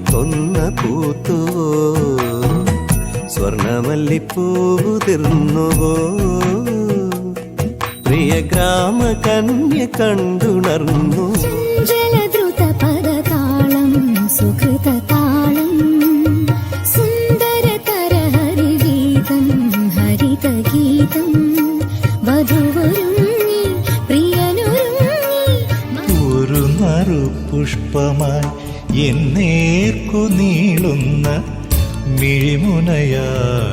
കൊന്ന പൂത്തുവോ സ്വർണമല്ലിപ്പൂതിർന്നുവോ പ്രിയ ഗ്രാമ കന്യ കണ്ടുണർന്നു ജലദ്രുത പദതാളം സുഖൃതതാളം സുന്ദരതര ഹരിഗീതം ഹരിതഗീതം വധുവരുങ്ങി പ്രിയനൊരുങ്ങി ഒരു നറുപുഷ്പമായി എന്നേർക്കു നീളുന്ന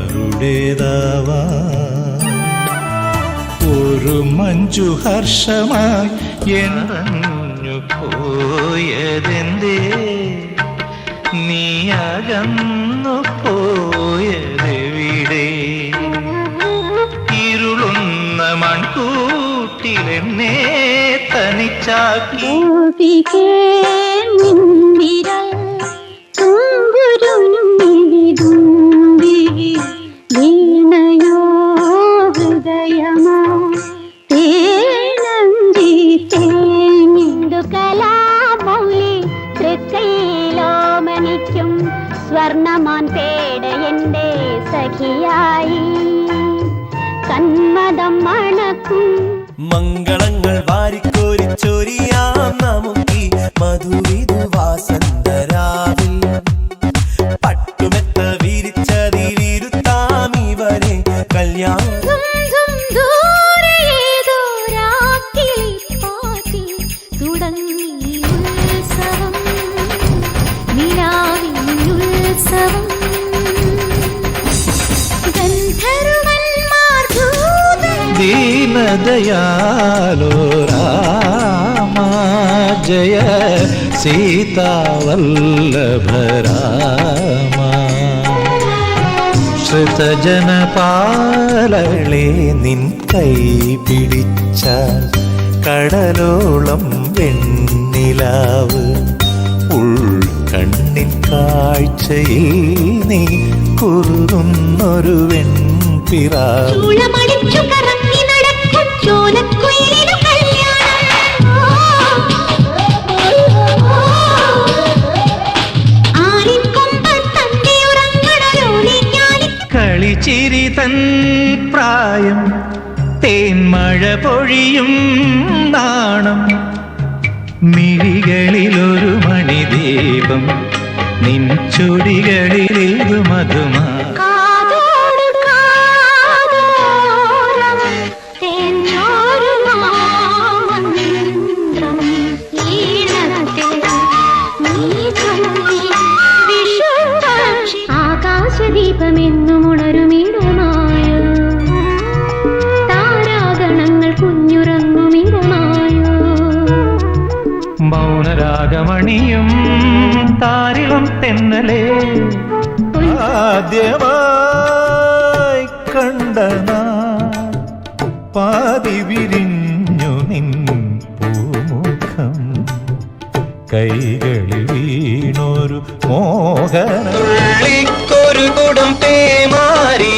മിഴിമുനയാരുടേതാവാ ഒരു മഞ്ജു ഹർഷമായി എന്നഞ്ഞു പോയതെന്തേ നീ അകന്നു പോയതെവിടെ ഇരുളുന്ന മൺകൂട്ടിലെന്നെ തനിച്ചാക്കി സ്വർണമാൻ പേട എന്റെ സഖിയായി കന്മദം മണക്കും മംഗളങ്ങൾ വാരിക്കോരിച്ചൊരിയാം നമുക്കീ മധുവിധു വാസന്തരാവിൽ പട്ടുമെത്ത വിരിച്ചതിലിരുത്താം ഇവരെ കല്യാണം ദീനദയാലോ രാമ ജയ സീതാവല്ലഭ രാമ ശ്രുതജനപാലളെ നിൻ കൈ പിടിച്ച കടലോളം വെണ്ണിലാവ് ഉൾക്കണ്ണിൻ കാഴ്ചയിൽ നീ കുറുന്നൊരു വെൺപിറാവ് കളിച്ചിരി തൻ പ്രായം തേന്മഴ പൊഴിയും നാണം മിഴികളിലൊരു മണിദീപം നിൻ ചുടികളിൽ മധുമാ ആകാശദീപമെന്നും ഉണരുമിടമായോ താരാഗണങ്ങൾ കുഞ്ഞുറങ്ങുമിടമായോ മൗനരാഗമണിയും താരിളം തെന്നലേ ആദ്യമായി കണ്ടനാ പാതി വിരിഞ്ഞു നിൻ പൂമുഖം കൈകളിൽ വീണൊരു മോഹനൊരു കുടം പേമാരി